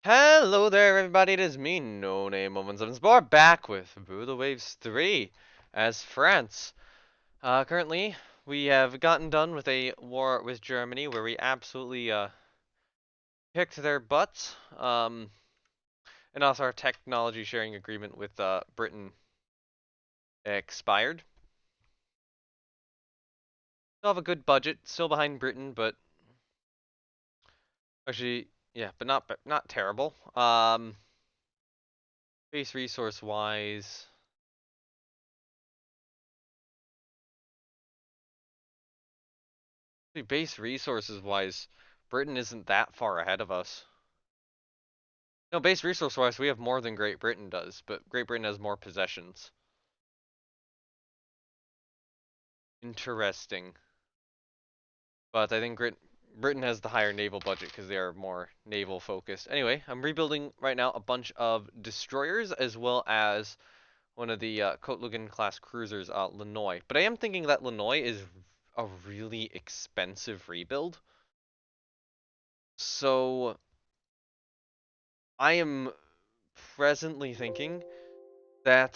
Hello there, everybody. It is me, No Name 117 back with Brew the Waves 3 as France. Currently, we have gotten done with a war with Germany where we absolutely kicked their butts. And also our technology sharing agreement with Britain expired. Still have a good budget, still behind Britain, but actually, yeah, but not terrible. Base resource wise. Base resources wise, Britain isn't that far ahead of us. No, base resource wise, we have more than Great Britain does, but Great Britain has more possessions. Interesting. But I think Britain has the higher naval budget because they are more naval focused. Anyway, I'm rebuilding right now a bunch of destroyers as well as one of the Kotlugan class cruisers, Lannoy. But I am thinking that Lannoy is a really expensive rebuild. So I am presently thinking that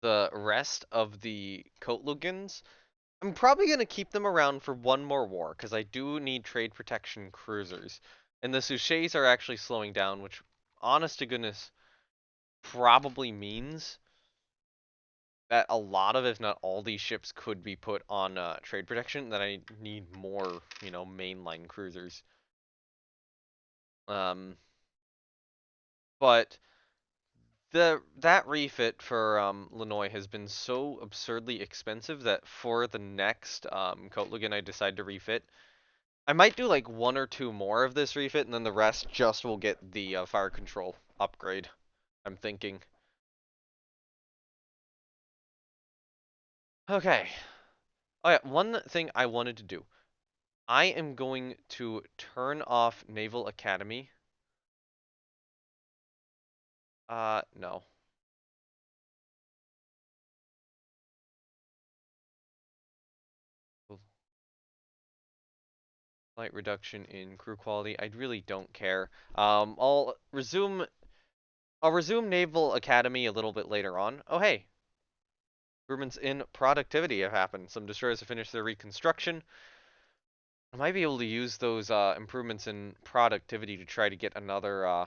the rest of the Kotlugans, I'm probably going to keep them around for one more war, because I do need trade protection cruisers. And the Suchets are actually slowing down, which, honest to goodness, probably means that a lot of, if not all, these ships could be put on trade protection, that I need more, mainline cruisers. Um, but that refit for Lannoy has been so absurdly expensive that for the next Kotlugan I decide to refit, I might do like one or two more of this refit, and then the rest just will get the fire control upgrade. I'm thinking. Okay. Oh yeah, one thing I wanted to do. I am going to turn off Naval Academy. No. Slight reduction in crew quality. I really don't care. I'll resume Naval Academy a little bit later on. Oh hey, improvements in productivity have happened. Some destroyers have finished their reconstruction. I might be able to use those improvements in productivity to try to get another.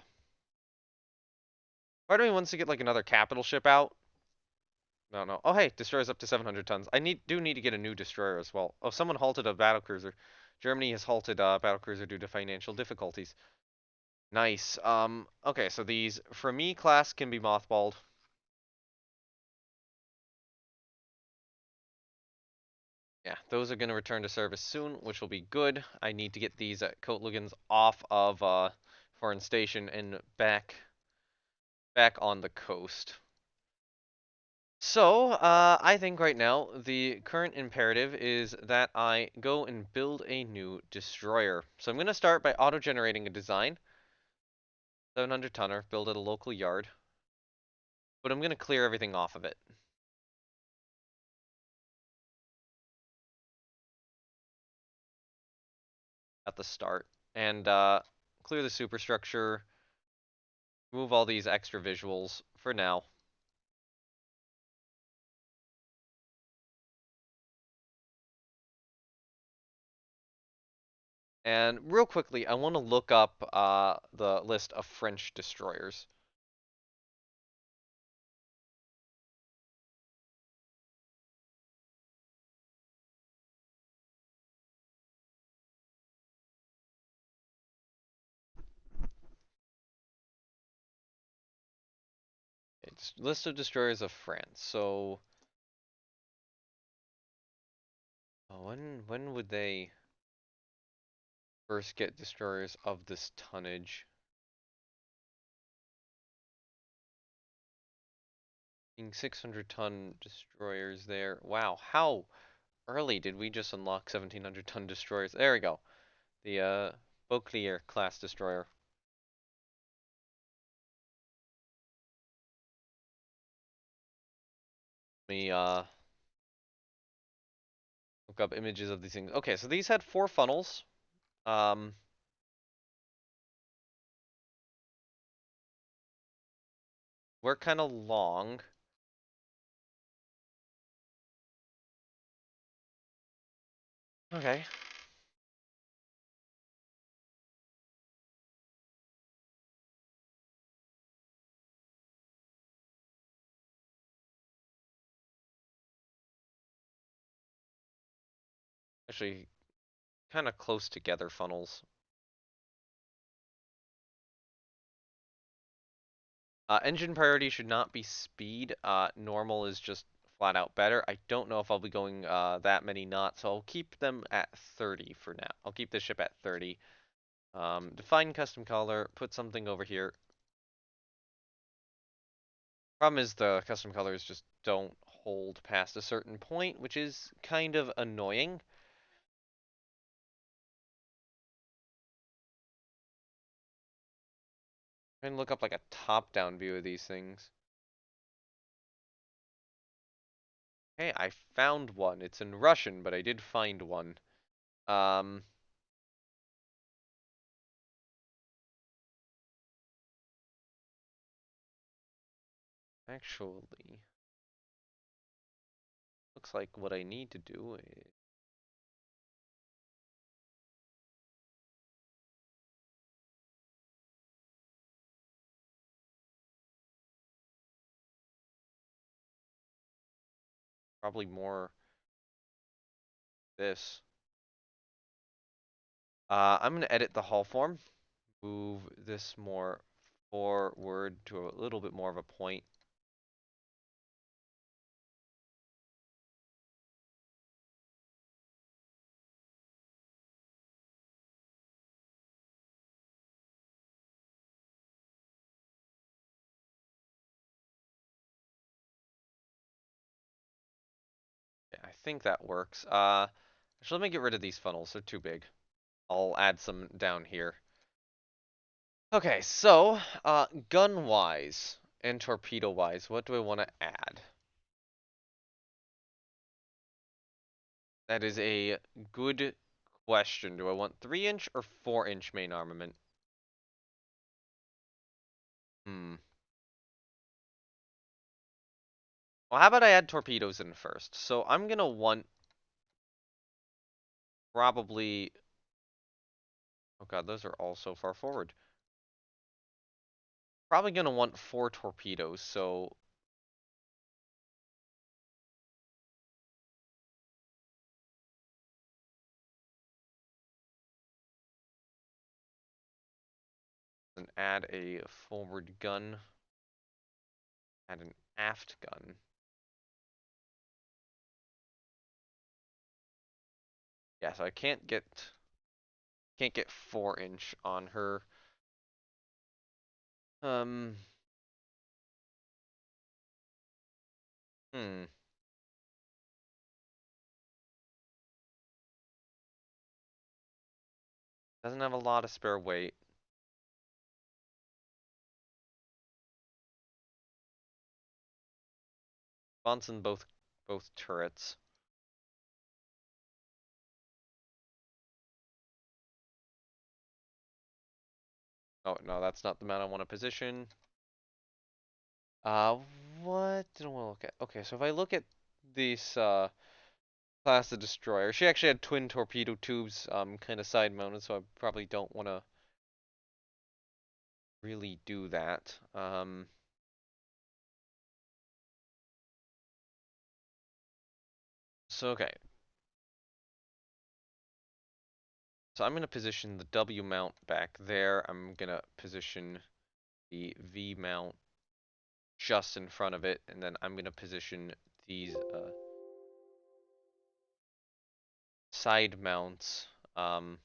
Part of me wants to get like another capital ship out. No, no. Oh hey, destroyers up to 700 tons. Do need to get a new destroyer as well. Oh, someone halted a battlecruiser. Germany has halted a battlecruiser due to financial difficulties. Nice. Okay, so these for me class can be mothballed. Yeah, those are going to return to service soon, which will be good. I need to get these Kotlugans off of Foreign Station and back on the coast. So, I think right now the current imperative is that I go and build a new destroyer. So I'm going to start by auto-generating a design. 700 tonner, build at a local yard. But I'm going to clear everything off of it at the start. And clear the superstructure, move all these extra visuals for now. And real quickly, I want to look up the list of French destroyers. It's list of destroyers of France. So when would they first get destroyers of this tonnage? 600-ton destroyers there. Wow, how early did we just unlock 1700-ton destroyers? There we go. The Beauclerc class destroyer. Let me look up images of these things. Okay, so these had 4 funnels. Um, We're kind of long. Okay. Actually, kind of close together funnels. Engine priority should not be speed. Normal is just flat out better. I don't know if I'll be going that many knots, so I'll keep them at 30 for now. I'll keep the ship at 30. Define custom color, put something over here. Problem is the custom colors just don't hold past a certain point, which is kind of annoying. Try and look up like a top-down view of these things. Hey, I found one. It's in Russian, but I did find one. Um, actually, looks like what I need to do is probably more this. I'm gonna edit the hull form, move this more forward to a little bit more of a point. Yeah, I think that works. Actually, let me get rid of these funnels. They're too big. I'll add some down here. Okay, so gun-wise and torpedo-wise, what do I want to add? That is a good question. Do I want 3-inch or 4-inch main armament? Hmm. Well, how about I add torpedoes in first? So I'm gonna want probably. Oh god, those are all so far forward. Probably gonna want 4 torpedoes. So then add a forward gun. Add an aft gun. Yeah, so I can't get 4-inch on her. Um. Hmm. Doesn't have a lot of spare weight. Spawns in both turrets. Oh no, that's not the mount I want to position. Uh, what did I want to look at? Okay, so if I look at this class of destroyer, she actually had twin torpedo tubes, kind of side mounted, so I probably don't want to really do that. So okay, so I'm gonna position the W mount back there. I'm gonna position the V mount just in front of it, and then I'm gonna position these side mounts on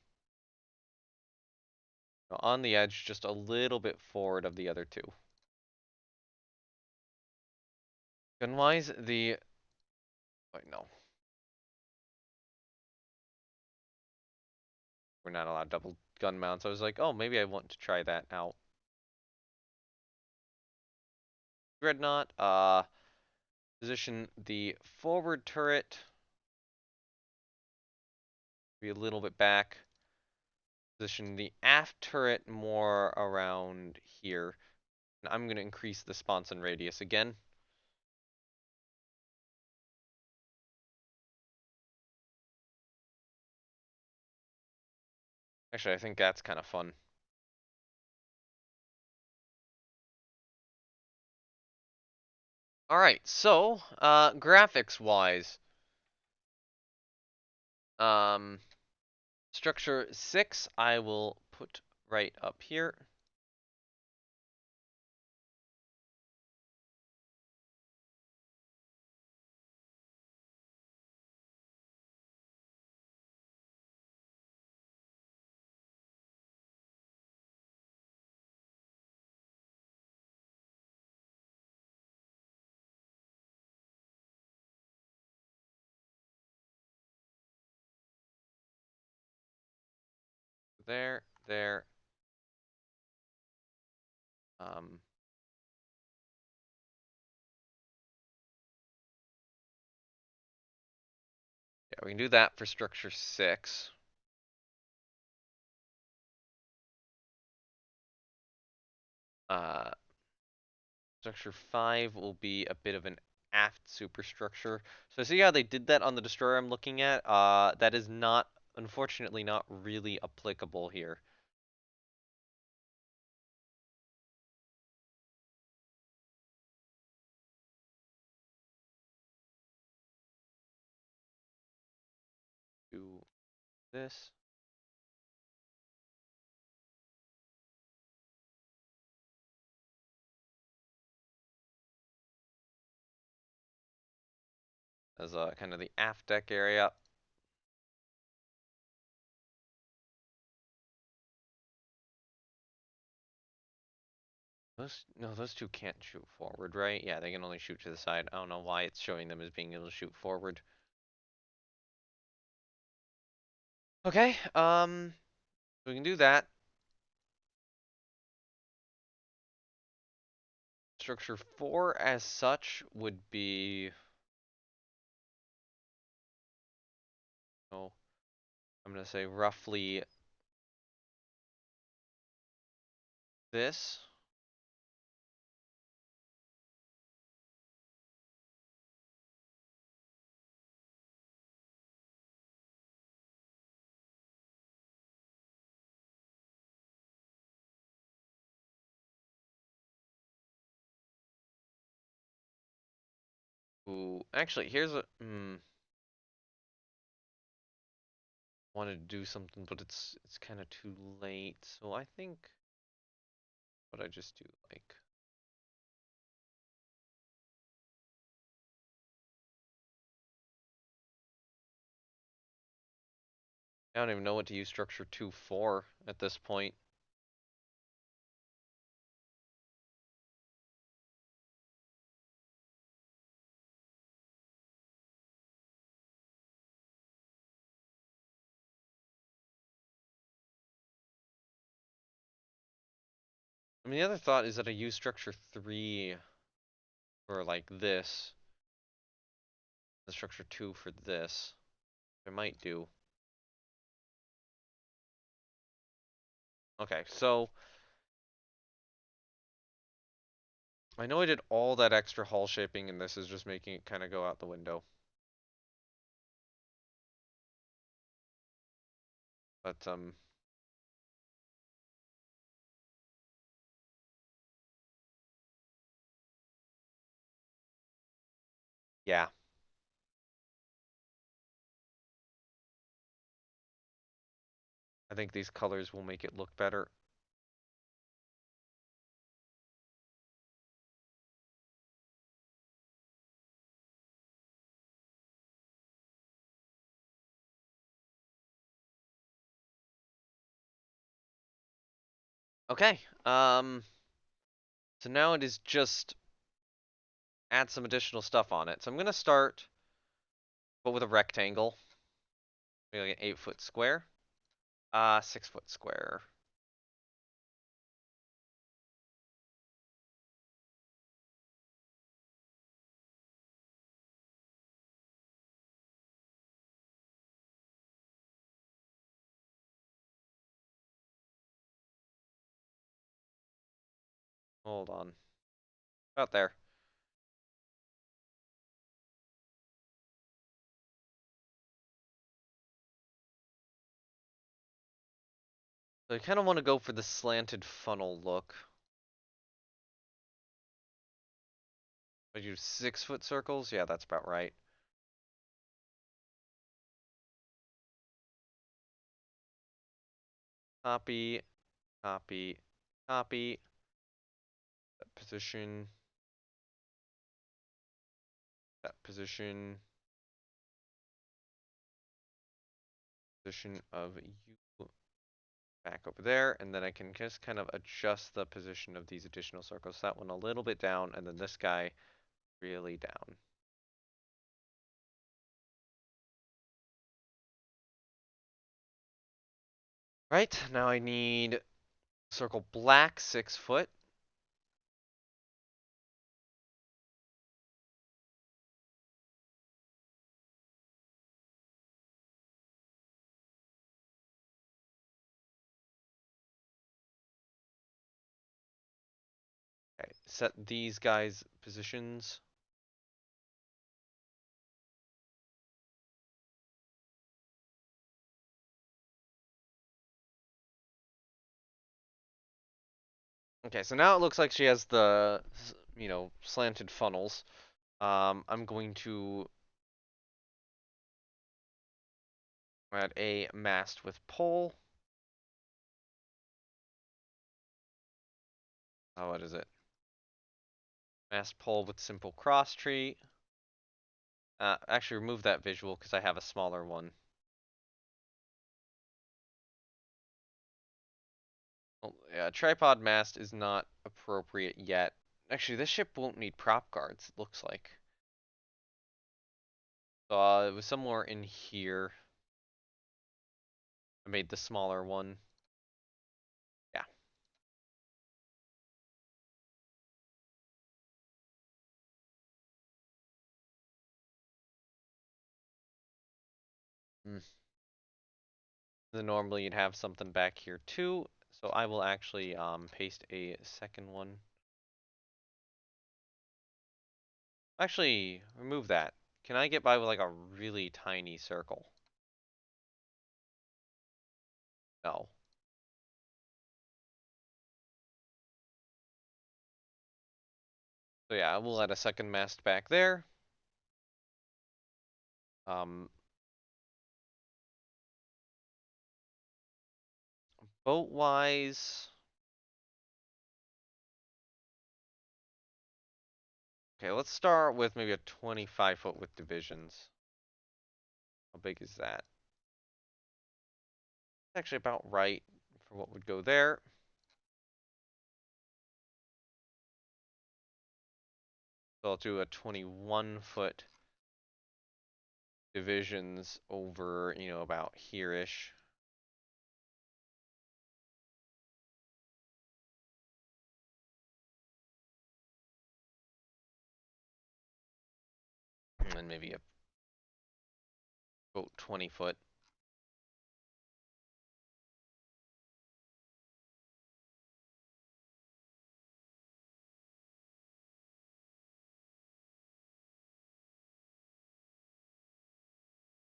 the edge just a little bit forward of the other two. Gun-wise, the... Wait, no. We're not allowed double gun mounts. I was like, oh, maybe I want to try that out. Dreadnought, position the forward turret, be a little bit back. Position the aft turret more around here. I'm going to increase the sponson radius again. Actually, I think that's kind of fun. All right, so graphics wise, um, structure 6 I will put right up here. There, there. Um, yeah, we can do that for structure 6. Uh, Structure 5 will be a bit of an aft superstructure. So see how they did that on the destroyer I'm looking at? That is not, unfortunately, not really applicable here. Do this. As kind of the aft deck area. Those two can't shoot forward, right? Yeah, they can only shoot to the side. I don't know why it's showing them as being able to shoot forward. Okay, we can do that. Structure 4 as such would be, oh, I'm gonna say roughly this. Ooh, actually, here's a, wanted to do something, but it's kind of too late. So I think what I just do, like, I don't even know what to use structure 2 for at this point. I mean, the other thought is that I use structure 3 for like this, the structure 2 for this. I might do. Okay, so I know I did all that extra hull shaping, and this is just making it kind of go out the window. But yeah, I think these colors will make it look better. Okay, so now it is just add some additional stuff on it. So I'm gonna start, but with a rectangle, maybe like an 8-foot square, 6-foot square. Hold on. About there. So I kind of want to go for the slanted funnel look. I do 6-foot circles? Yeah, that's about right. Copy, copy, copy. That position, that position, position of you back over there, and then I can just kind of adjust the position of these additional circles. That one a little bit down, and then this guy really down. Right, now I need circle black 6-foot. Okay, set these guys positions. Okay, so now it looks like she has the, slanted funnels. I'm going to add a mast with pole. Oh, what is it? Mast pole with simple cross tree. Actually remove that visual because I have a smaller one. Well, yeah, tripod mast is not appropriate yet. Actually, this ship won't need prop guards, it looks like. So it was somewhere in here. I made the smaller one. Yeah. Mm. Then normally you'd have something back here too. So I will actually paste a second one. Actually, remove that. Can I get by with like a really tiny circle? No. So yeah, we'll add a second mast back there. Um, boat-wise, okay, let's start with maybe a 25-foot with divisions. How big is that? Actually about right for what would go there. So I'll do a 21-foot divisions over, about here-ish. And then maybe a boat 20-foot.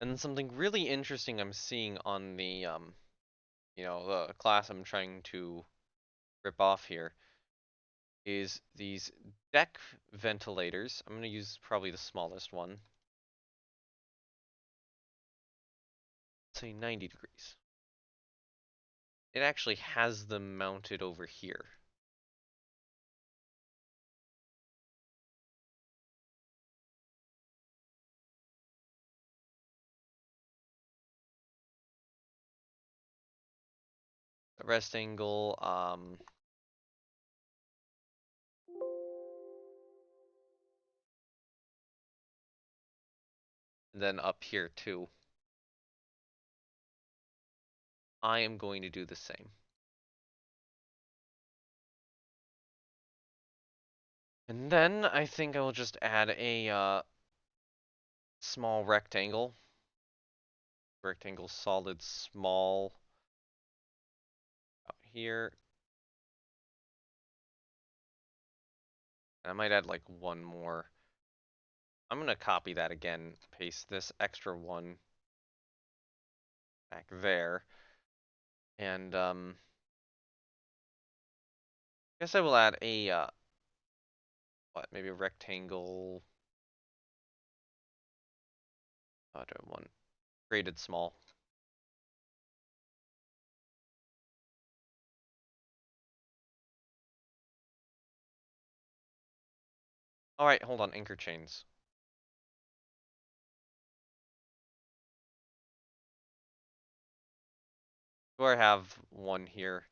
And then something really interesting I'm seeing on the class I'm trying to rip off here is these deck ventilators. I'm going to use probably the smallest one. Say 90 degrees. It actually has them mounted over here. The rest angle, and then up here too. I am going to do the same. And then I think I will just add a small rectangle. Rectangle solid small out here. I might add like one more. I'm gonna copy that again, paste this extra one back there, and guess I will add a what? Maybe a rectangle. Other one, graded small. All right, hold on. Anchor chains. Do I have one here?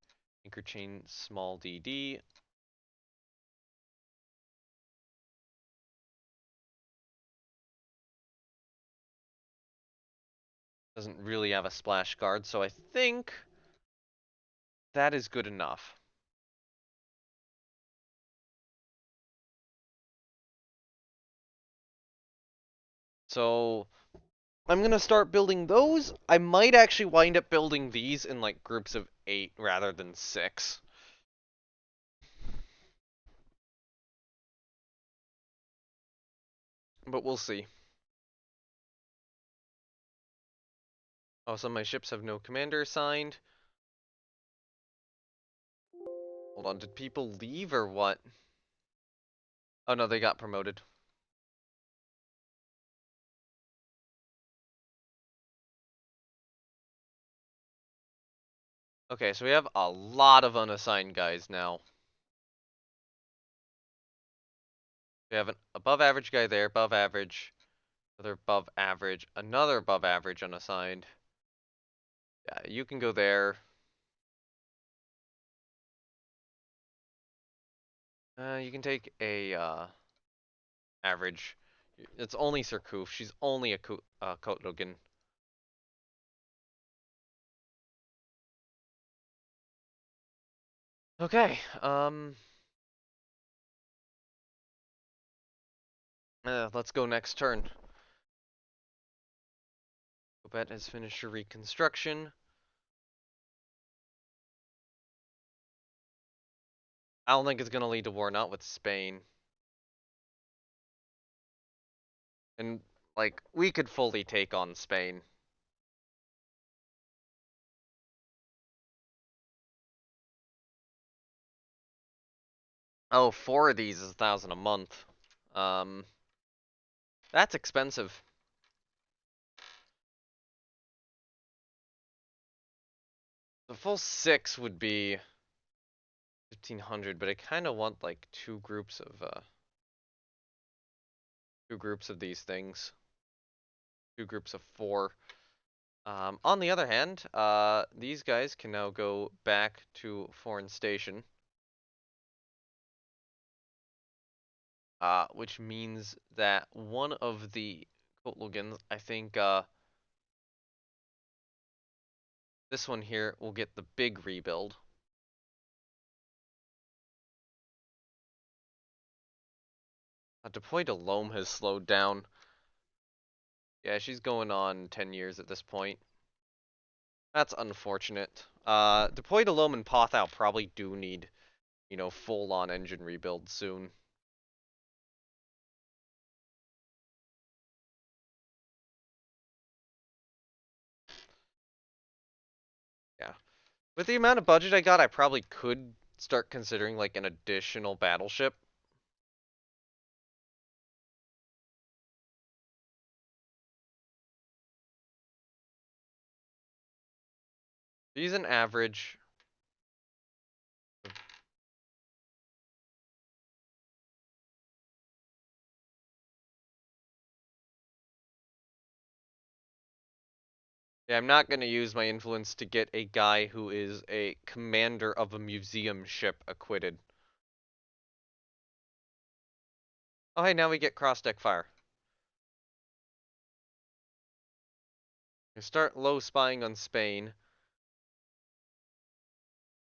Anchor chain small dd. Doesn't really have a splash guard, so I think that is good enough. So I'm gonna start building those. I might actually wind up building these in like groups of 8 rather than 6. But we'll see. Oh, some of my ships have no commander assigned. Hold on, did people leave or what? Oh no, they got promoted. Okay, so we have a lot of unassigned guys now. We have an above average guy there, above average, another above average, another above average unassigned. Yeah, you can go there. You can take a average. It's only Sirkoof. She's only a Kotlogan. Okay, let's go next turn. Quebec has finished her reconstruction. I don't think it's gonna lead to war, not with Spain. And, like, we could fully take on Spain. Oh, 4 of these is 1,000 a month. That's expensive. The full 6 would be 1,500, but I kind of want like two groups of these things. 2 groups of 4. On the other hand, these guys can now go back to foreign station. Which means that one of the Kotlugans, I think, this one here will get the big rebuild. Deploy to Loam has slowed down. Yeah, she's going on 10 years at this point. That's unfortunate. Deploy to Loam and Pothau probably do need, full-on engine rebuild soon. Yeah. With the amount of budget I got, I probably could start considering like an additional battleship. Use an average. Yeah, I'm not going to use my influence to get a guy who is a commander of a museum ship acquitted. Oh, hey, now we get cross-deck fire. You start low spying on Spain.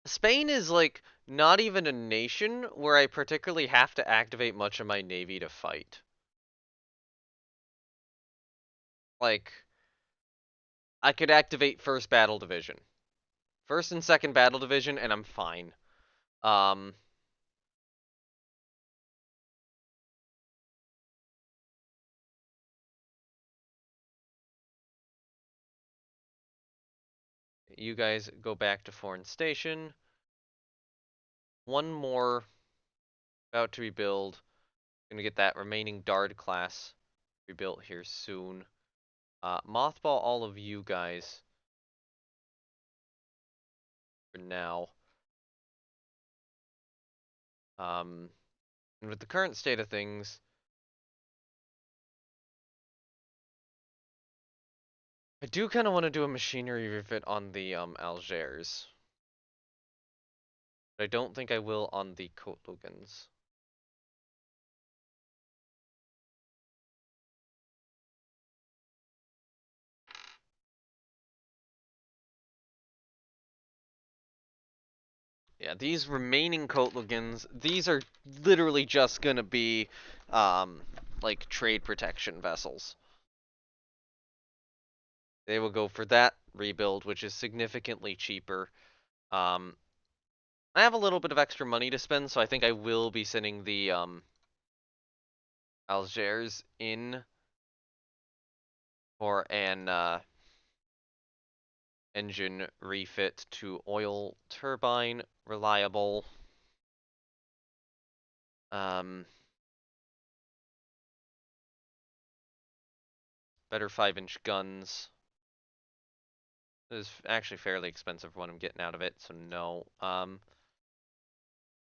Spain is, like, not even a nation where I particularly have to activate much of my navy to fight. Like, I could activate 1st Battle Division. 1st and 2nd Battle Division, and I'm fine. you guys go back to foreign station. One more about to rebuild. Gonna get that remaining Dard class rebuilt here soon. Mothball all of you guys for now. And with the current state of things, I do kind of want to do a machinery refit on the Algiers. But I don't think I will on the Kotlugans. Yeah, these remaining Kotlugans, these are literally just gonna be, like trade protection vessels. They will go for that rebuild, which is significantly cheaper. Um, I have a little bit of extra money to spend, so I think I will be sending the Algiers in for an engine refit to oil turbine reliable. Better 5-inch guns. This is actually fairly expensive for what I'm getting out of it, so no.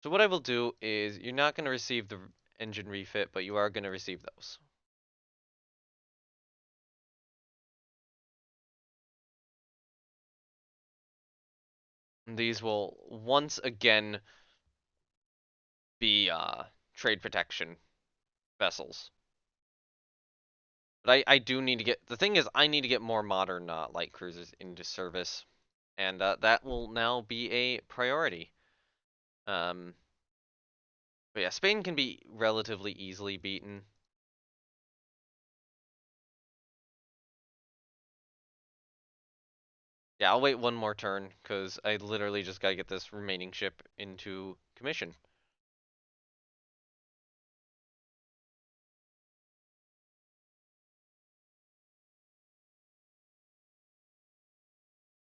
So what I will do is you're not going to receive the engine refit, but you are going to receive those. And these will once again be trade protection vessels. But I do need to get, the thing is I need to get more modern light cruisers into service. And that will now be a priority. But yeah, Spain can be relatively easily beaten. Yeah, I'll wait one more turn, because I literally just gotta get this remaining ship into commission.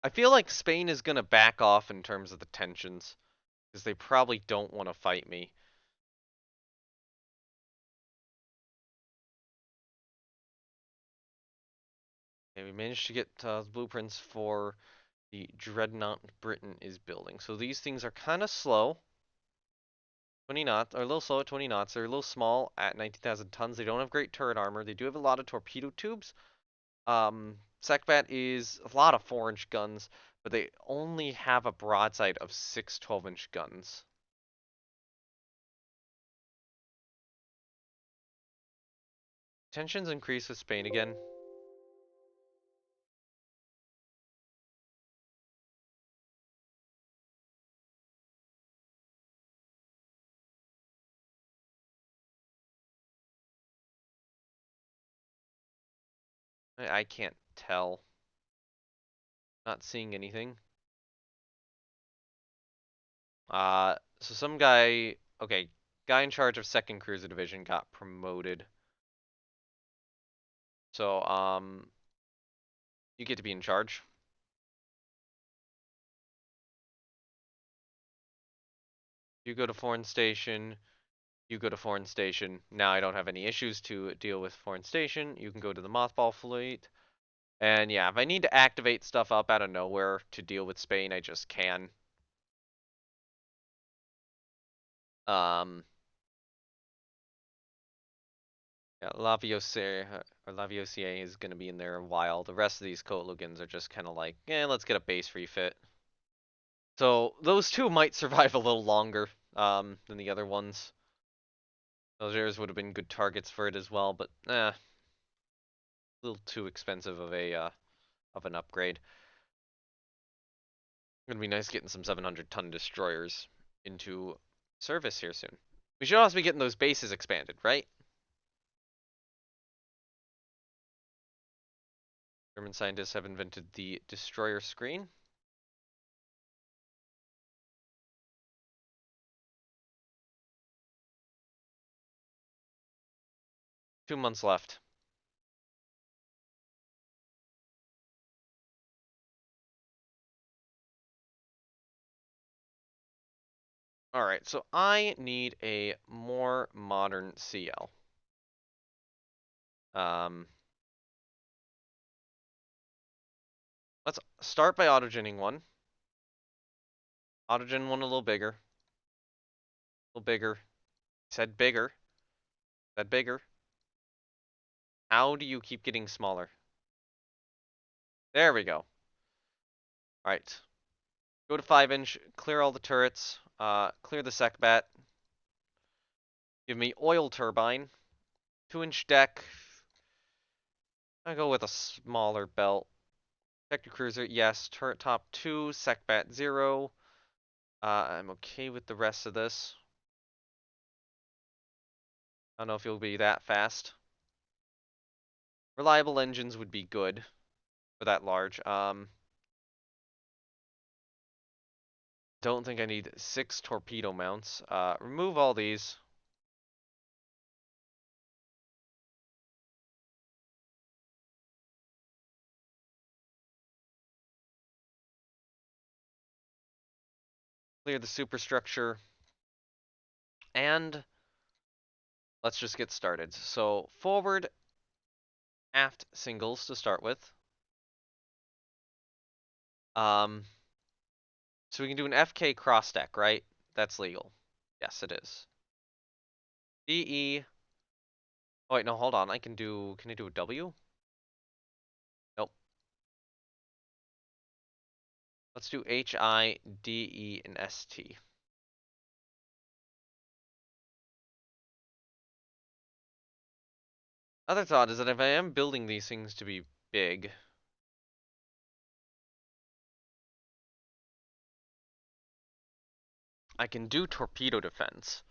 I feel like Spain is gonna back off in terms of the tensions, because they probably don't want to fight me. Okay, we managed to get blueprints for the dreadnought Britain is building. So these things are kind of slow. 20 knots, or a little slow at 20 knots. They're a little small at 19,000 tons. They don't have great turret armor. They do have a lot of torpedo tubes. Secbat is a lot of 4-inch guns, but they only have a broadside of 6 12-inch guns. Tensions increase with Spain again. I can't tell. Not seeing anything. So some guy, okay, guy in charge of 2nd Cruiser Division got promoted. So, you get to be in charge. You go to foreign station. You go to foreign station. Now I don't have any issues to deal with foreign station. You can go to the mothball fleet. And yeah, if I need to activate stuff up out of nowhere to deal with Spain, I just can. Um, yeah, Lavoisier is going to be in there a while. The rest of these Kotlugans are just kind of like, let's get a base refit. So those two might survive a little longer than the other ones. Algiers would have been good targets for it as well, but a little too expensive of an upgrade. Gonna be nice getting some 700-ton destroyers into service here soon. We should also be getting those bases expanded, right? German scientists have invented the destroyer screen. Two months left. Alright, so I need a more modern CL. Let's start by autogenning one. Autogen one a little bigger. A little bigger. Said bigger. Said bigger. How do you keep getting smaller? There we go. Alright. Go to 5-inch, clear all the turrets, clear the secbat. Give me oil turbine. 2-inch deck. I go with a smaller belt. Protector cruiser, yes. Turret top 2, secbat 0. I'm okay with the rest of this. I don't know if it'll be that fast. Reliable engines would be good for that large. Don't think I need 6 torpedo mounts. Remove all these. Clear the superstructure. And let's just get started. So forward, aft singles to start with. So we can do an FK cross deck, right? That's legal. Yes, it is. DE. Oh wait, no, hold on. Can I do a W? Nope. Let's do HI, DE, and ST. Other thought is that if I am building these things to be big, I can do torpedo defense.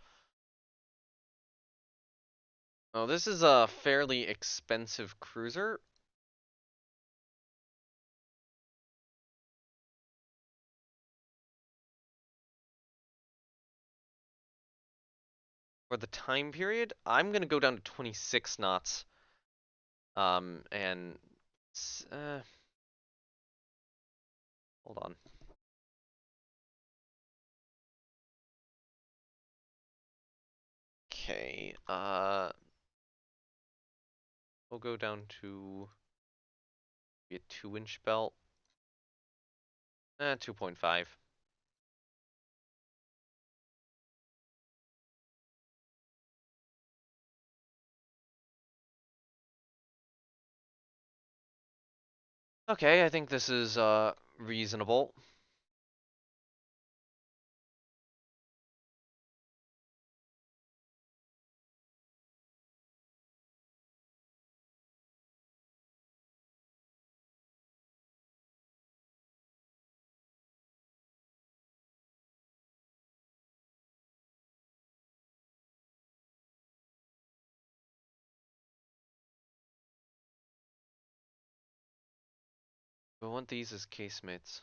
Oh, this is a fairly expensive cruiser. For the time period, I'm gonna go down to 26 knots. And hold on. Okay, we'll go down to a 2-inch belt. 2.5. Okay, I think this is reasonable. I want these as casemates.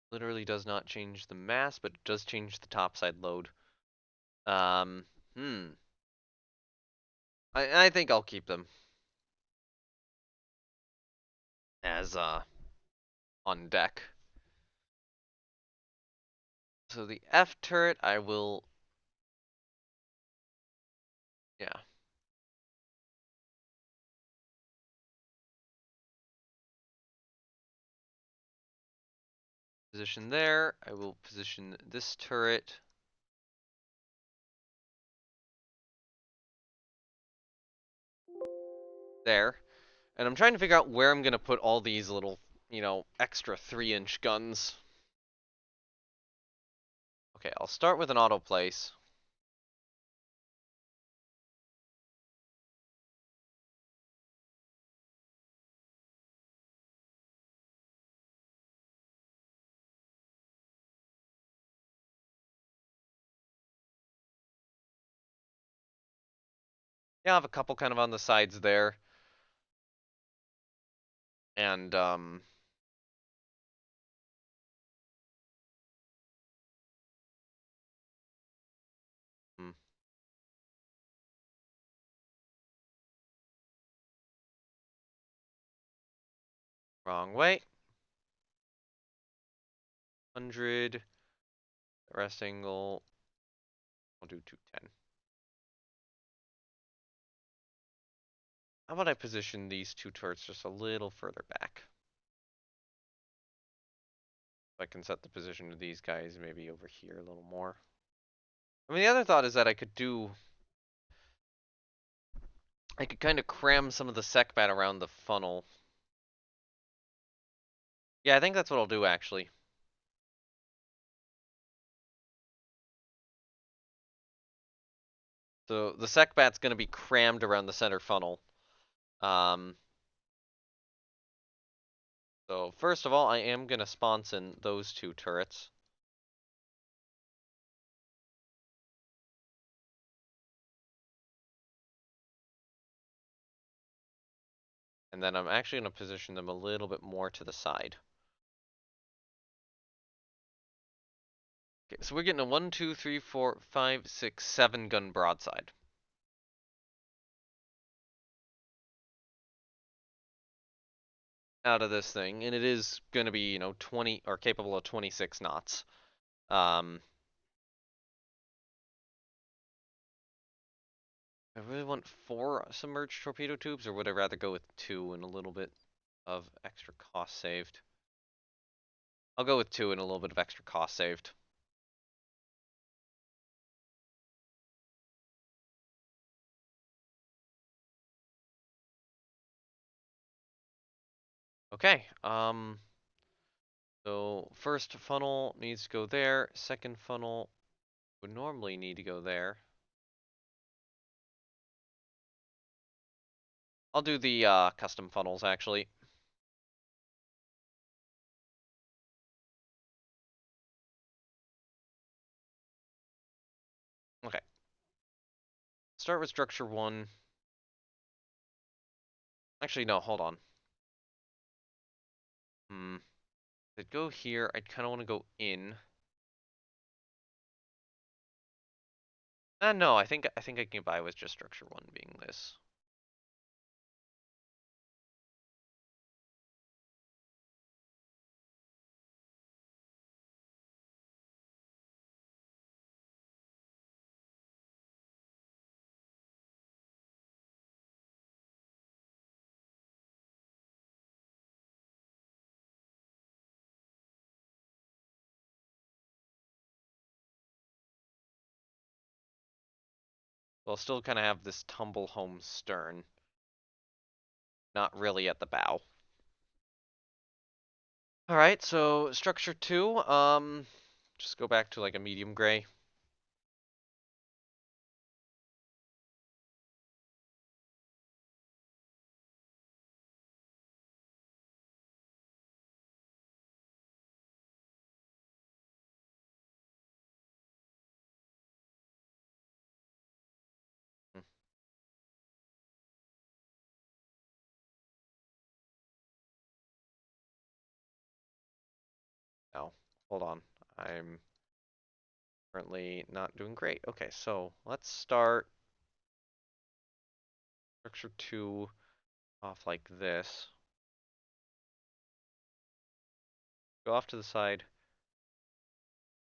Literally does not change the mass, but it does change the topside load. Hmm. I think I'll keep them as on deck. So the F turret, I will, yeah. Position there. I will position this turret there. And I'm trying to figure out where I'm gonna put all these little, extra 3-inch guns. Okay, I'll start with an auto place. Yeah, I have a couple kind of on the sides there. And, hmm, wrong way. 100, rest angle, I'll do 210. How about I position these two turrets just a little further back? I can set the position of these guys maybe over here a little more. I mean, the other thought is that I could kind of cram some of the secbat around the funnel. Yeah, I think that's what I'll do actually. So the secbat's going to be crammed around the center funnel. Um, so first of all, I am going to sponsor those two turrets. And then I'm actually going to position them a little bit more to the side. Okay, so we're getting a 1, 2, 3, 4, 5, 6, 7 gun broadside. Out of this thing, and it is going to be, 20 or capable of 26 knots. I really want 4 submerged torpedo tubes, or would I rather go with 2 and a little bit of extra cost saved? I'll go with 2 and a little bit of extra cost saved. Okay, so first funnel needs to go there, second funnel would normally need to go there. I'll do the custom funnels actually. Okay. Start with structure 1. Actually, no, hold on. I'd go here. I'd kind of want to go in. No, I think I can get by with just structure 1 being this. We'll still kind of have this tumble home stern. Not really at the bow. Alright, so structure 2, just go back to like a medium gray. No, hold on. I'm currently not doing great. Okay, so let's start structure 2 off like this. Go off to the side.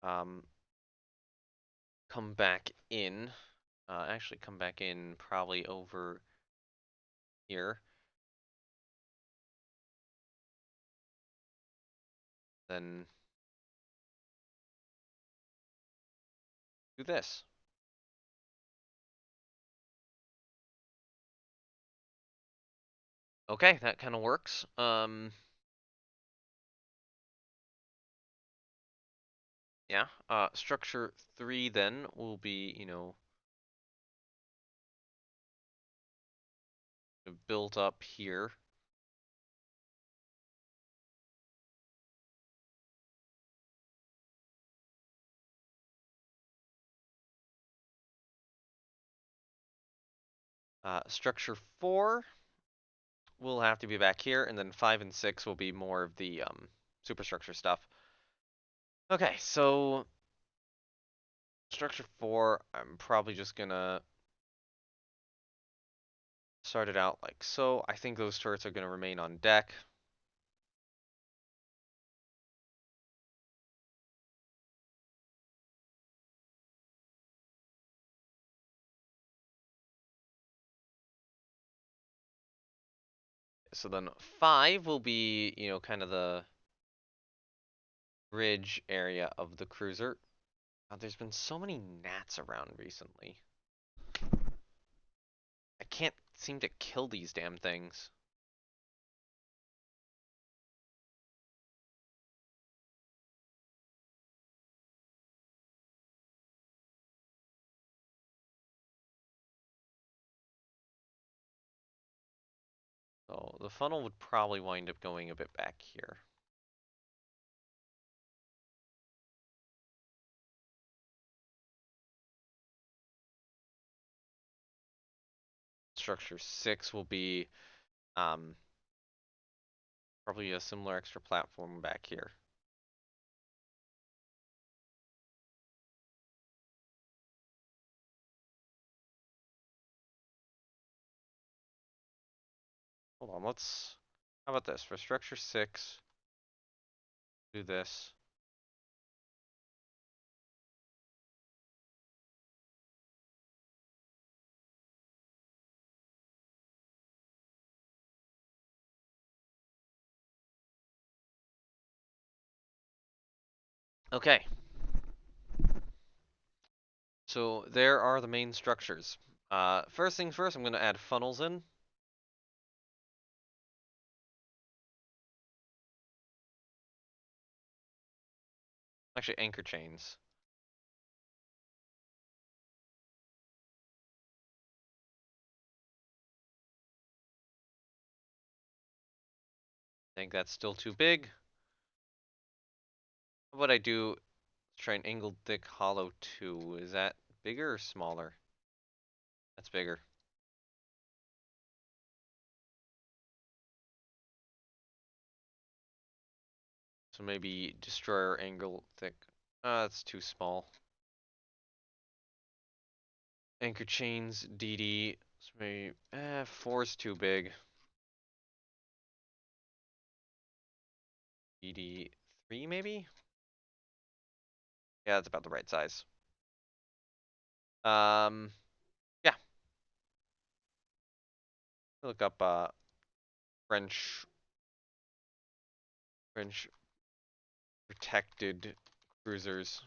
Come back in. Actually, come back in probably over here. Then do this. Okay, that kind of works. Yeah. Structure 3 then will be, built up here. Structure 4 will have to be back here, and then 5 and 6 will be more of the superstructure stuff. Okay, so structure 4, I'm probably just gonna start it out like so. I think those turrets are gonna remain on deck. so then 5 will be, kind of the bridge area of the cruiser. There's been so many gnats around recently. I can't seem to kill these damn things. So the funnel would probably wind up going a bit back here. Structure 6 will be probably a similar extra platform back here. Hold on, how about this? For structure 6, do this. Okay. So there are the main structures. First things first, I'm going to add funnels in. Actually, anchor chains. I think that's still too big. What I do, try an angled thick hollow 2. Is that bigger or smaller? That's bigger. So maybe destroyer angle thick. That's too small. Anchor chains, DD. So maybe 4 is too big. DD3 maybe? Yeah, that's about the right size. Yeah. Look up French protected cruisers.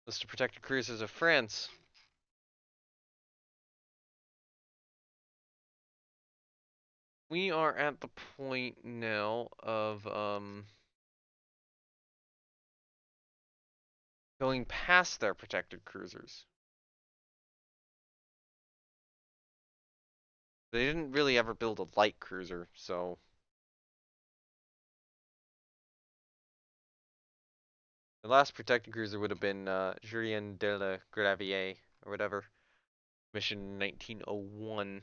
List of protected cruisers of France. We are at the point now of going past their protected cruisers. They didn't really ever build a light cruiser, so the last protected cruiser would have been Julien de la Gravière or whatever. Mission 1901.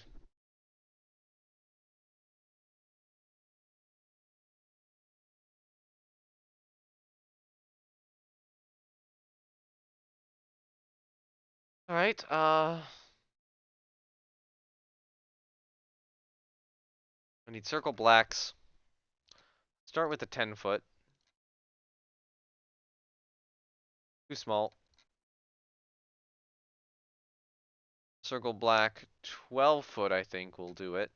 Alright, I need circle blacks. Start with a 10-foot. Too small. Circle black 12-foot, I think, will do it.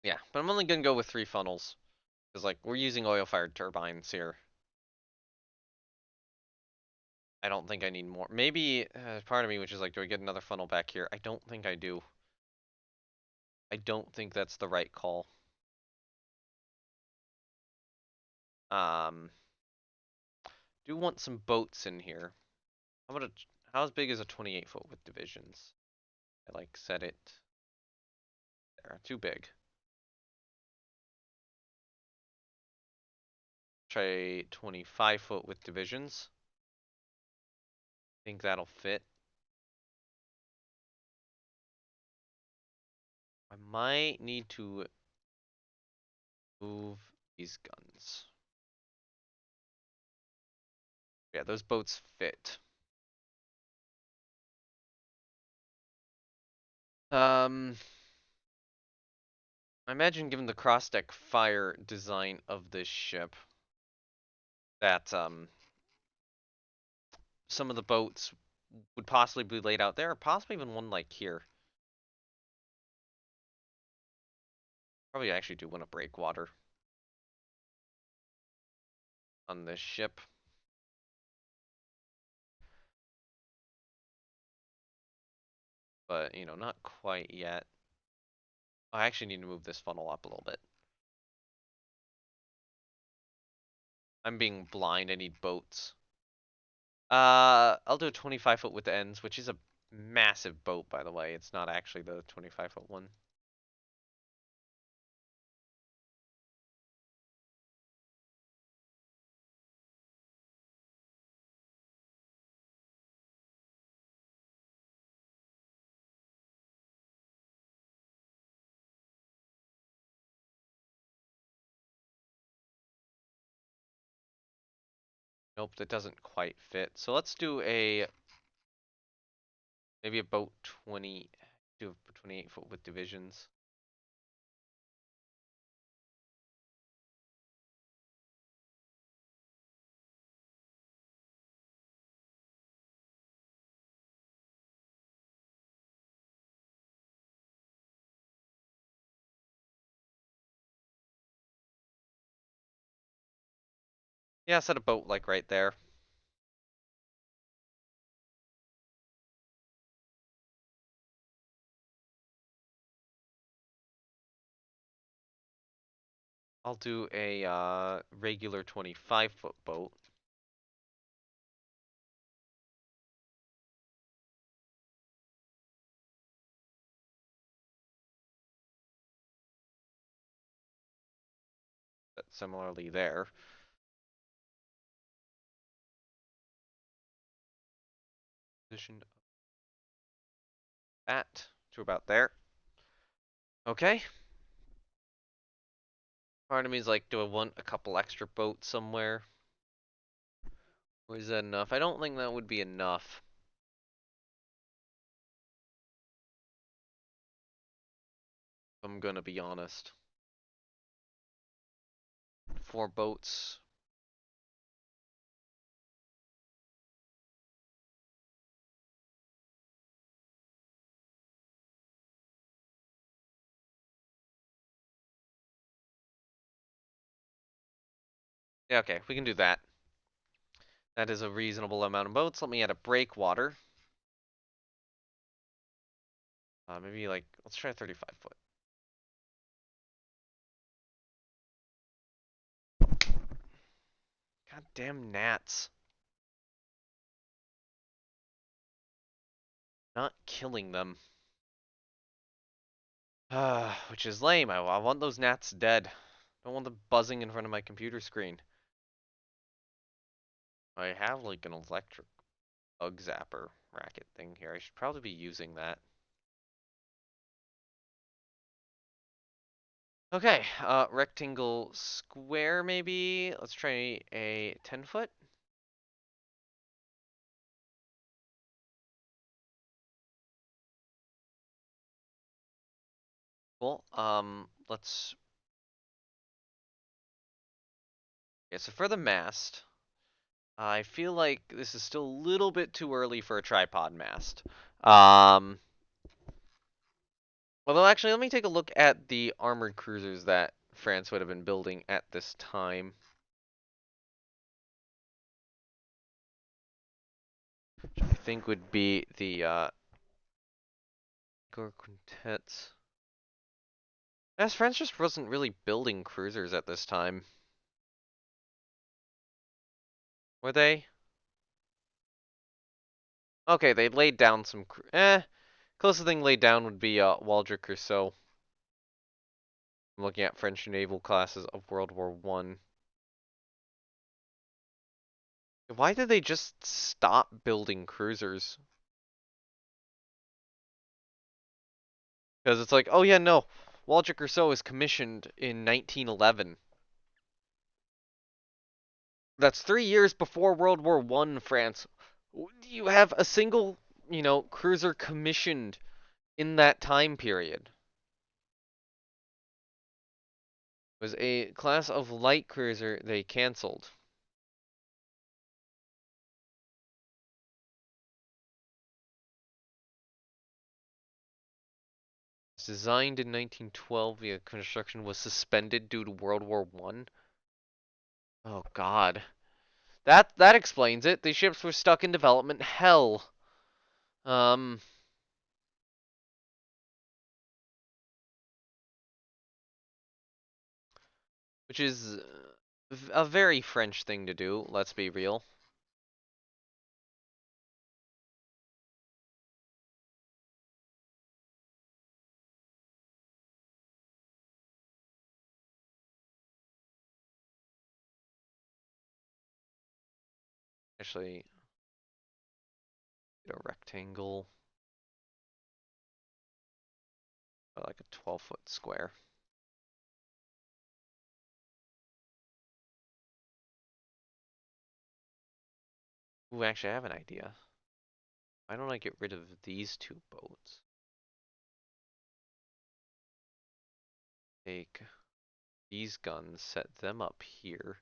Yeah, but I'm only gonna go with 3 funnels. Because, like, we're using oil-fired turbines here. I don't think I need more. Maybe, part of me which is like, do I get another funnel back here? I don't think I do. I don't think that's the right call. Um, do want some boats in here. How big is a 28-foot with divisions? I like set it there. Too big. Try 25-foot with divisions. Think that'll fit. I might need to move these guns. Yeah, those boats fit. Um, I imagine given the cross-deck fire design of this ship, that some of the boats would possibly be laid out there, or possibly even one like here. Probably actually do want to breakwater on this ship. But, not quite yet. I actually need to move this funnel up a little bit. I'm being blind. I need boats. I'll do a 25-foot with the ends, which is a massive boat, by the way. It's not actually the 25-foot one. Nope, that doesn't quite fit. So let's do maybe a boat 20, do a 28-foot with divisions. Yeah, set a boat like right there. I'll do a regular 25-foot boat. Similarly there. Position that to about there. Okay. Part of me is like, do I want a couple extra boats somewhere? Or is that enough? I don't think that would be enough. If I'm gonna be honest. 4 boats. Yeah, okay, we can do that. That is a reasonable amount of boats. Let me add a breakwater. Maybe like, let's try 35 foot. Goddamn gnats. Not killing them. Which is lame. I want those gnats dead. I don't want them buzzing in front of my computer screen. I have like an electric bug zapper racket thing here. I should probably be using that. Okay, rectangle square maybe. Let's try a 10 foot. Cool. Let's. Okay, so for the mast, I feel like this is still a little bit too early for a tripod mast. Um, Although actually, let me take a look at the armored cruisers that France would have been building at this time. Which I think would be the Gore Quintets. Yes, France just wasn't really building cruisers at this time. Were they? Okay, they laid down some. Closest thing laid down would be Waldrick or so. I'm looking at French naval classes of World War One. Why did they just stop building cruisers? Because it's like, oh yeah, no, Waldrick or so is commissioned in 1911. That's 3 years before World War One, France. You have a single, cruiser commissioned in that time period. It was a class of light cruiser they canceled. It was designed in 1912, via construction was suspended due to World War One. Oh God. That explains it. The ships were stuck in development hell. Um, which is a very French thing to do, let's be real. Actually, a rectangle, like a 12-foot square. Ooh, actually, I have an idea. Why don't I get rid of these two boats? Take these guns, set them up here,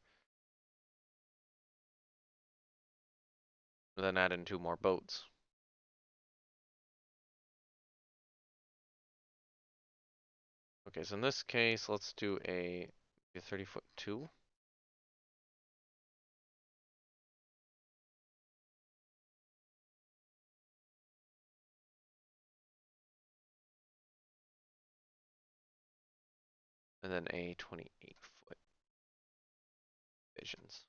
and then add in two more boats. Okay, so in this case, let's do a 30-foot two. And then a 28-foot visions.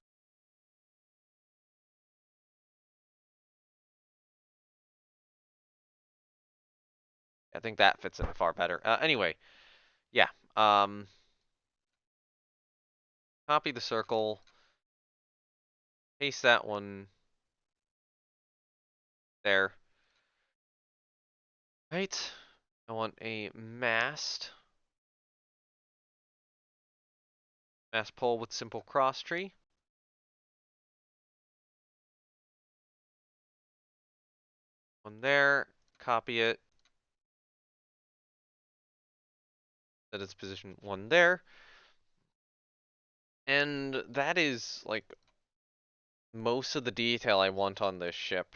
I think that fits in far better. Anyway, yeah. Copy the circle, paste that one there. Right. I want a mast pole with simple cross tree. One there. Copy it. Set its position one there. And that is like most of the detail I want on this ship.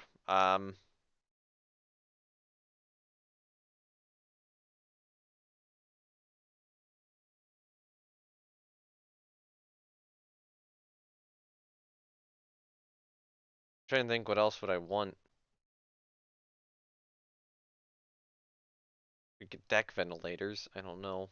Trying to think what else would I want. We could deck ventilators. I don't know.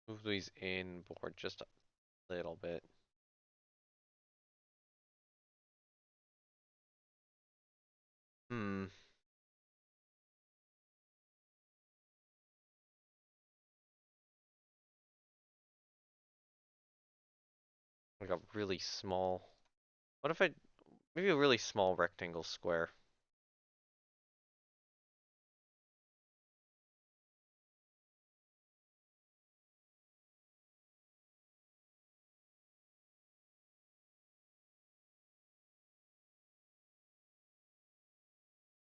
Move these inboard just a little bit. Hmm. Like a really small. What if I maybe a really small rectangle square?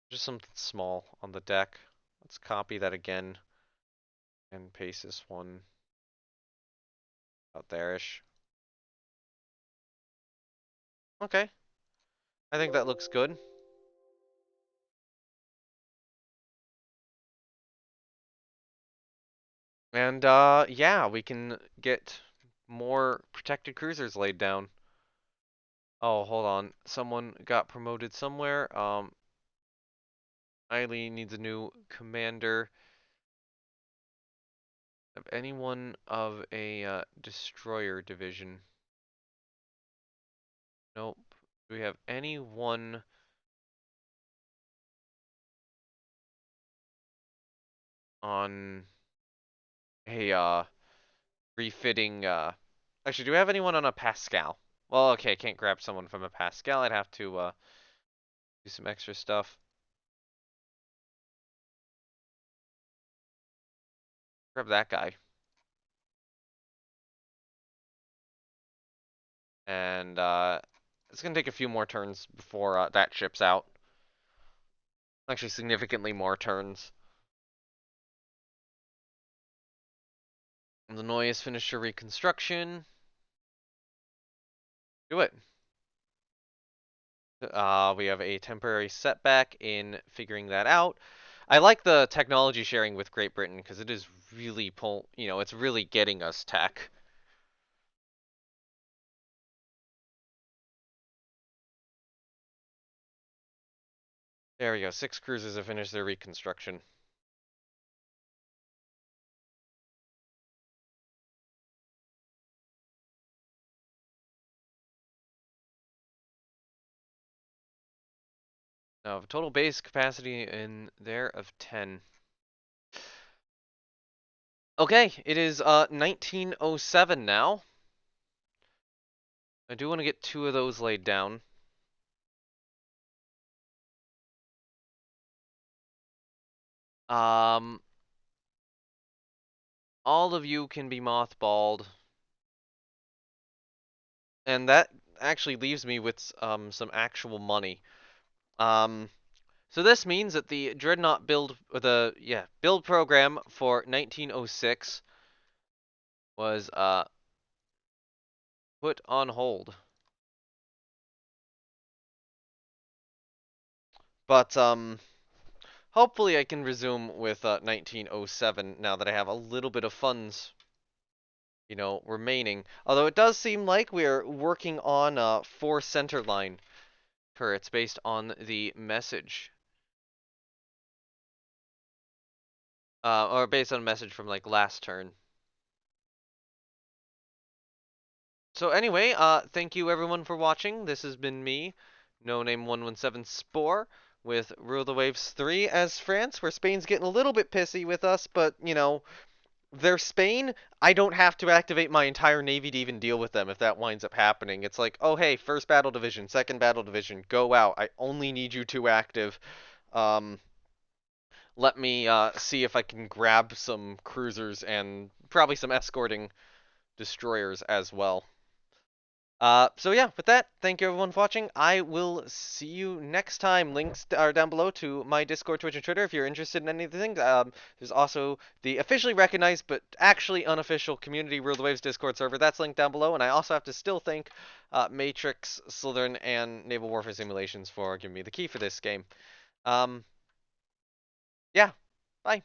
Just something small on the deck. Let's copy that again and paste this one out there-ish. Okay. I think that looks good. And yeah, we can get more protected cruisers laid down. Oh, hold on. Someone got promoted somewhere. Eileen needs a new commander. Of anyone of a destroyer division. Nope. Do we have anyone on a refitting actually, do we have anyone on a Pascal? Well, okay, I can't grab someone from a Pascal. I'd have to do some extra stuff. Grab that guy. And it's gonna take a few more turns before that ship's out. Actually, significantly more turns. Illinois has finished her reconstruction. Do it. We have a temporary setback in figuring that out. I like the technology sharing with Great Britain because it is really it's really getting us tech. There we go. 6 cruisers have finished their reconstruction. Now, total base capacity in there of 10. Okay, it is 1907 now. I do want to get 2 of those laid down. Um, all of you can be mothballed, and that actually leaves me with some actual money. Um, so this means that the Dreadnought build program for 1906 was put on hold. But hopefully I can resume with 1907 now that I have a little bit of funds, remaining. Although it does seem like we're working on 4 centerline turrets based on the message. Or based on a message from like last turn. So anyway, thank you everyone for watching. This has been me, No Name 117 Spore, with Rule the Waves 3 as France, where Spain's getting a little bit pissy with us, but they're Spain. I don't have to activate my entire navy to even deal with them if that winds up happening. It's like, oh hey, first battle division, second battle division, go out. I only need you 2 active. Um, Let me see if I can grab some cruisers and probably some escorting destroyers as well. So yeah, with that, thank you everyone for watching. I will see you next time. Links are down below to my Discord, Twitch, and Twitter if you're interested in anything. There's also the officially recognized but actually unofficial Community Rule the Waves Discord server. That's linked down below. And I also have to still thank Matrix, Slytherin, and Naval Warfare Simulations for giving me the key for this game. Yeah, bye.